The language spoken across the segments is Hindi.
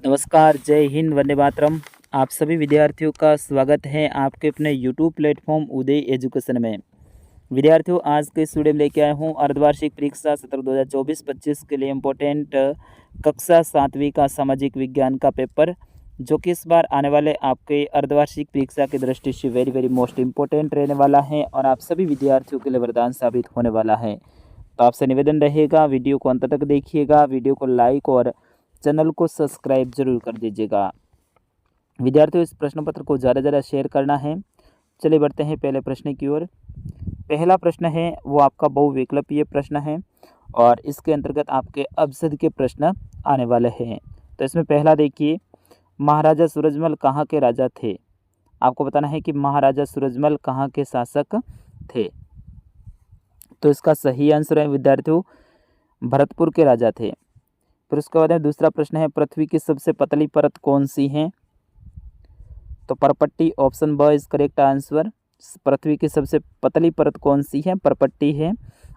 नमस्कार, जय हिंद, वंदे मातरम। आप सभी विद्यार्थियों का स्वागत है आपके अपने यूट्यूब प्लेटफॉर्म उदय एजुकेशन में। विद्यार्थियों, आज के इस वीडियो में लेके आया हूँ अर्धवार्षिक परीक्षा सत्र 2024-25 के लिए इम्पोर्टेंट कक्षा 7वीं का सामाजिक विज्ञान का पेपर, जो कि इस बार आने वाले आपके अर्धवार्षिक परीक्षा की दृष्टि से वेरी मोस्ट इम्पोर्टेंट रहने वाला है और आप सभी विद्यार्थियों के लिए वरदान साबित होने वाला है। तो आपसे निवेदन रहेगा, वीडियो को अंत तक देखिएगा, वीडियो को लाइक और चैनल को सब्सक्राइब जरूर कर दीजिएगा। विद्यार्थियों, इस प्रश्न पत्र को ज़्यादा शेयर करना है। चलिए बढ़ते हैं पहले प्रश्न की ओर। पहला प्रश्न है वो आपका बहुविकल्पीय प्रश्न है और इसके अंतर्गत आपके अपसद के प्रश्न आने वाले हैं। तो इसमें पहला देखिए, महाराजा सूरजमल कहाँ के राजा थे। आपको बताना है कि महाराजा सूरजमल कहाँ के शासक थे। तो इसका सही आंसर है विद्यार्थियों, भरतपुर के राजा थे। फिर उसके बाद में दूसरा प्रश्न है, पृथ्वी की सबसे पतली परत कौन सी है। तो परपट्टी, ऑप्शन ब इज करेक्ट आंसर। पृथ्वी की सबसे पतली परत कौन सी है, परपट्टी है।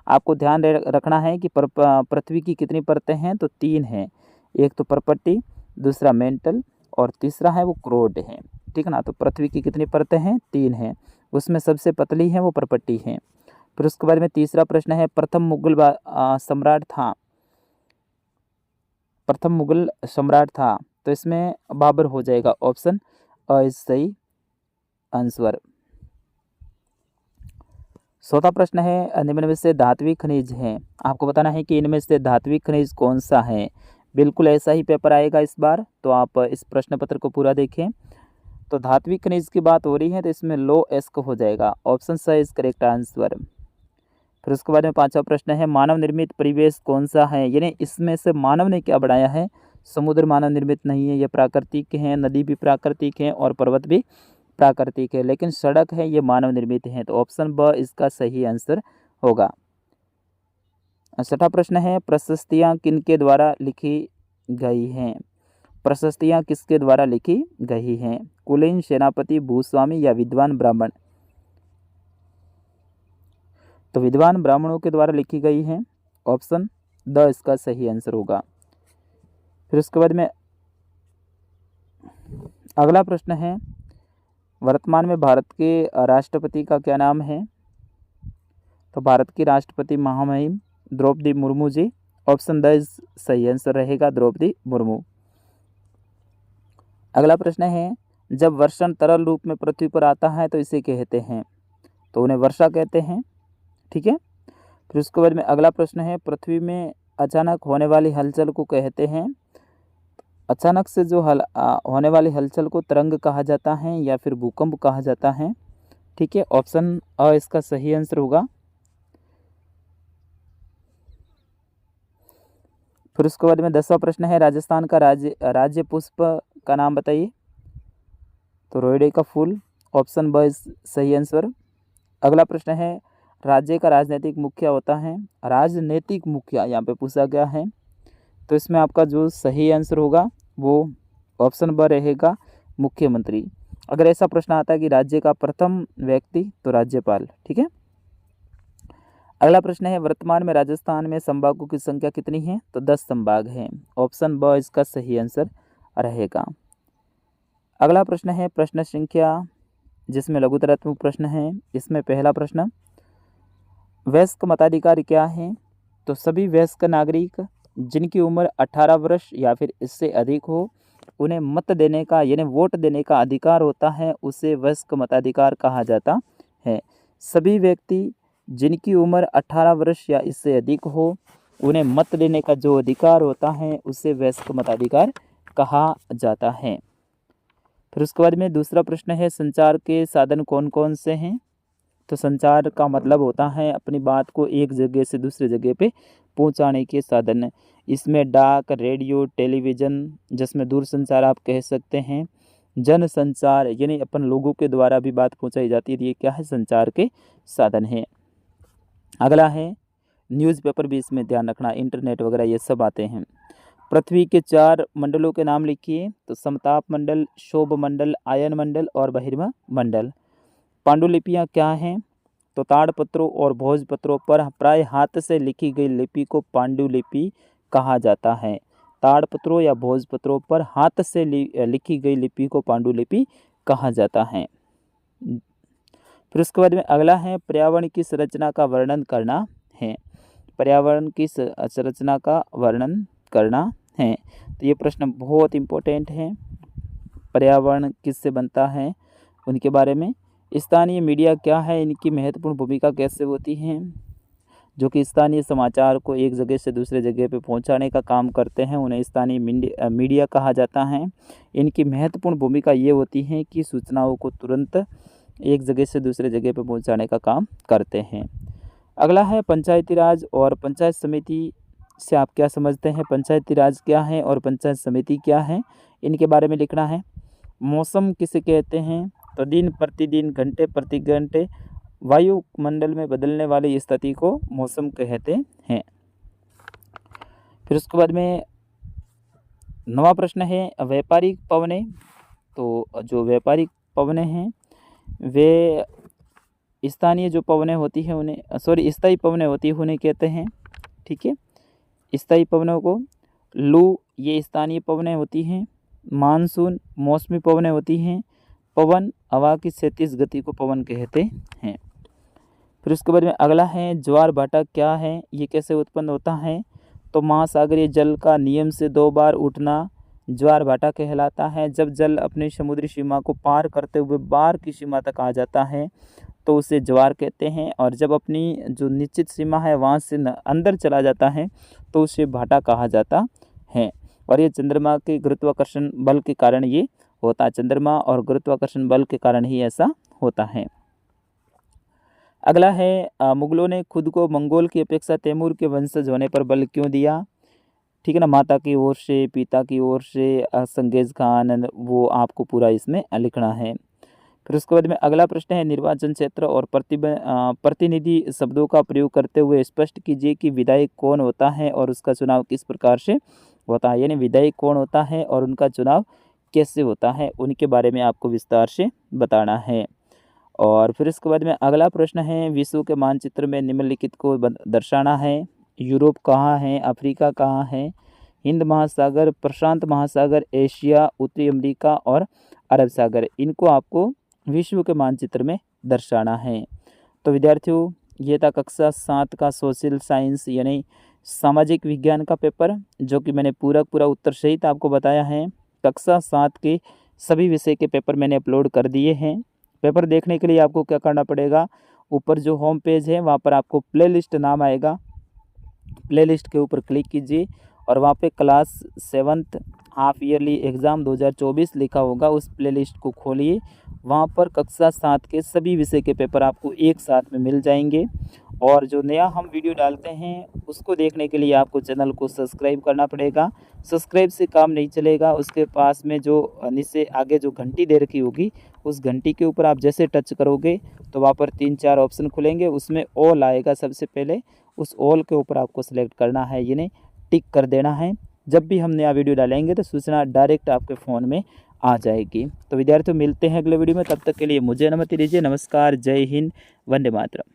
आपको ध्यान रखना है कि पृथ्वी की कितनी परतें हैं, तो 3 हैं। एक तो परपट्टी, दूसरा मेंटल और तीसरा है वो क्रोड है, ठीक है ना। तो पृथ्वी की कितनी परतें हैं, 3 हैं, उसमें सबसे पतली है वो परपट्टी है। फिर उसके बाद में तीसरा प्रश्न है, प्रथम मुगल सम्राट था। तो इसमें बाबर हो जाएगा, ऑप्शन अ इज सही आंसर। चौथा प्रश्न है, निम्न में से धात्विक खनिज है। आपको बताना है कि इनमें से धात्विक खनिज कौन सा है। बिल्कुल ऐसा ही पेपर आएगा इस बार, तो आप इस प्रश्न पत्र को पूरा देखें। तो धात्विक खनिज की बात हो रही है तो इसमें लो एस्क हो जाएगा, ऑप्शन स इज करेक्ट आंसर। फिर उसके बाद में पांचवा प्रश्न है, मानव निर्मित परिवेश कौन सा है। यानी इसमें से मानव ने क्या बढ़ाया है। समुद्र मानव निर्मित नहीं है, ये प्राकृतिक है, नदी भी प्राकृतिक है और पर्वत भी प्राकृतिक है, लेकिन सड़क है ये मानव निर्मित है। तो ऑप्शन ब इसका सही आंसर होगा। छठा प्रश्न है, प्रशस्तियाँ किनके द्वारा लिखी गई हैं। प्रशस्तियाँ किसके द्वारा लिखी गई हैं, कुलीन, सेनापति, भूस्वामी या विद्वान ब्राह्मण। तो विद्वान ब्राह्मणों के द्वारा लिखी गई हैं, ऑप्शन द इसका सही आंसर होगा। फिर उसके बाद में अगला प्रश्न है, वर्तमान में भारत के राष्ट्रपति का क्या नाम है। तो भारत की राष्ट्रपति महामहिम Draupadi Murmu ji, option the is सही आंसर रहेगा, द्रौपदी मुर्मू। अगला प्रश्न है, जब वर्षण तरल रूप में पृथ्वी पर आता है तो इसे कहते हैं। तो उन्हें वर्षा कहते हैं, ठीक है। फिर उसके बाद में अगला प्रश्न है, पृथ्वी में अचानक होने वाली हलचल को कहते हैं। अचानक से जो होने वाली हलचल को तरंग कहा जाता है या फिर भूकंप कहा जाता है, ठीक है। ऑप्शन अ इसका सही आंसर होगा। फिर उसके बाद में 10वां प्रश्न है, राजस्थान का राज्य पुष्प का नाम बताइए। तो रोइडे का फूल, ऑप्शन ब इज सही आंसर। अगला प्रश्न है, राज्य का राजनीतिक मुखिया होता है। राजनीतिक मुखिया यहाँ पे पूछा गया है, तो इसमें आपका जो सही आंसर होगा वो ऑप्शन ब रहेगा, मुख्यमंत्री। अगर ऐसा प्रश्न आता है कि राज्य का प्रथम व्यक्ति, तो राज्यपाल, ठीक है। अगला प्रश्न है, वर्तमान में राजस्थान में संभागों की संख्या कितनी है। तो 10 संभाग हैं, ऑप्शन ब इसका सही आंसर रहेगा। अगला प्रश्न है प्रश्न संख्या, जिसमें लघुतरात्मक प्रश्न है। इसमें पहला प्रश्न, वयस्क मताधिकार क्या है। तो सभी वयस्क नागरिक जिनकी उम्र 18 वर्ष या फिर इससे अधिक हो, उन्हें मत देने का यानी वोट देने का अधिकार होता है, उसे वयस्क मताधिकार कहा जाता है। सभी व्यक्ति जिनकी उम्र 18 वर्ष या इससे अधिक हो, उन्हें मत देने का जो अधिकार होता है उसे वयस्क मताधिकार कहा जाता है। फिर उसके बाद में दूसरा प्रश्न है, संचार के साधन कौन कौन से हैं। तो संचार का मतलब होता है अपनी बात को एक जगह से दूसरी जगह पे पहुंचाने के साधन। इसमें डाक, रेडियो, टेलीविज़न, जिसमें दूरसंचार आप कह सकते हैं, जन संचार यानी अपन लोगों के द्वारा भी बात पहुंचाई जाती है, ये क्या है, संचार के साधन है। अगला है, न्यूज़पेपर भी इसमें ध्यान रखना, इंटरनेट वगैरह ये सब आते हैं। पृथ्वी के 4 मंडलों के नाम लिखिए। तो समताप मंडल, शोभ मंडल, आयन मंडल और बहिर्मा मंडल। पांडुलिपियाँ क्या हैं। तो ताड़पत्रों और भोजपत्रों पर प्राय हाथ से लिखी गई लिपि को पांडुलिपि कहा जाता है। ताड़पत्रों या भोजपत्रों पर हाथ से लिखी गई लिपि को पांडुलिपि कहा जाता है। फिर उसके बाद में अगला है पर्यावरण की संरचना का वर्णन करना है। पर्यावरण की संरचना का वर्णन करना है। तो ये प्रश्न बहुत इम्पोर्टेंट है। पर्यावरण किससे बनता है उनके बारे में। स्थानीय मीडिया क्या है, इनकी महत्वपूर्ण भूमिका कैसे होती है, जो कि स्थानीय समाचार को एक जगह से दूसरे जगह पे पहुंचाने का काम करते हैं, उन्हें स्थानीय मीडिया कहा जाता है। इनकी महत्वपूर्ण भूमिका ये होती है कि सूचनाओं को तुरंत एक जगह से दूसरे जगह पे पहुंचाने का काम करते हैं। अगला है पंचायती राज और पंचायत समिति से आप क्या समझते हैं। पंचायती राज क्या है और पंचायत समिति क्या है, इनके बारे में लिखना है। मौसम किसे कहते हैं, तो दिन प्रतिदिन, घंटे प्रति घंटे, वायुमंडल में बदलने वाली स्थिति को मौसम कहते हैं। फिर उसके बाद में 9वां प्रश्न है व्यापारिक पवनें। तो जो व्यापारिक पवनें हैं वे स्थानीय जो पवनें होती हैं उन्हें स्थायी पवनें होती हैं उन्हें कहते हैं। ठीक है, स्थायी पवनों को लू ये स्थानीय पवनें होती हैं। मानसून मौसमी पवनें होती हैं। पवन हवा की क्षैतिज गति को पवन कहते हैं। फिर उसके बाद में अगला है ज्वार भाटा क्या है, ये कैसे उत्पन्न होता है। तो महासागरीय जल का नियम से 2 बार उठना ज्वार भाटा कहलाता है। जब जल अपनी समुद्री सीमा को पार करते हुए बाढ़ की सीमा तक आ जाता है तो उसे ज्वार कहते हैं, और जब अपनी जो निश्चित सीमा है वहाँ से अंदर चला जाता है तो उसे भाटा कहा जाता है। और ये चंद्रमा के गुरुत्वाकर्षण बल के कारण ये होता है। चंद्रमा और गुरुत्वाकर्षण बल के कारण ही ऐसा होता है। अगला है मुगलों ने खुद को मंगोल की अपेक्षा तैमूर के वंशज होने पर बल क्यों दिया। ठीक है ना, माता की ओर से, पिता की ओर से, चंगेज खान, वो आपको पूरा इसमें लिखना है। फिर उसके बाद में अगला प्रश्न है निर्वाचन क्षेत्र और प्रतिनिधि शब्दों का प्रयोग करते हुए स्पष्ट कीजिए कि विधायक कौन होता है और उसका चुनाव किस प्रकार से होता है। यानी विधायक कौन होता है और उनका चुनाव कैसे होता है, उनके बारे में आपको विस्तार से बताना है। और फिर इसके बाद में अगला प्रश्न है विश्व के मानचित्र में निम्नलिखित को दर्शाना है। यूरोप कहाँ है, अफ्रीका कहाँ है, हिंद महासागर, प्रशांत महासागर, एशिया, उत्तरी अमेरिका और अरब सागर, इनको आपको विश्व के मानचित्र में दर्शाना है। तो विद्यार्थियों ये था कक्षा 7 का सोशल साइंस यानी सामाजिक विज्ञान का पेपर, जो कि मैंने पूरा उत्तर सहित आपको बताया है। कक्षा 7 के सभी विषय के पेपर मैंने अपलोड कर दिए हैं। पेपर देखने के लिए आपको क्या करना पड़ेगा, ऊपर जो होम पेज है वहाँ पर आपको प्लेलिस्ट नाम आएगा, प्लेलिस्ट के ऊपर क्लिक कीजिए और वहाँ पे class 7th half yearly exam 2024 लिखा होगा। उस प्लेलिस्ट को खोलिए, वहाँ पर कक्षा 7 के सभी विषय के पेपर आपको एक साथ में मिल जाएंगे। और जो नया हम वीडियो डालते हैं उसको देखने के लिए आपको चैनल को सब्सक्राइब करना पड़ेगा। सब्सक्राइब से काम नहीं चलेगा, उसके पास में जो नीचे आगे जो घंटी दे रखी होगी उस घंटी के ऊपर आप जैसे टच करोगे तो वहाँ पर 3-4 ऑप्शन खुलेंगे, उसमें ऑल आएगा सबसे पहले, उस ऑल के ऊपर आपको सेलेक्ट करना है, यानी टिक कर देना है। जब भी हम नया वीडियो डालेंगे तो सूचना डायरेक्ट आपके फ़ोन में आ जाएगी। तो विद्यार्थियों मिलते हैं अगले वीडियो में, तब तक के लिए मुझे अनुमति दीजिए। नमस्कार, जय हिंद, वंदे मातरम।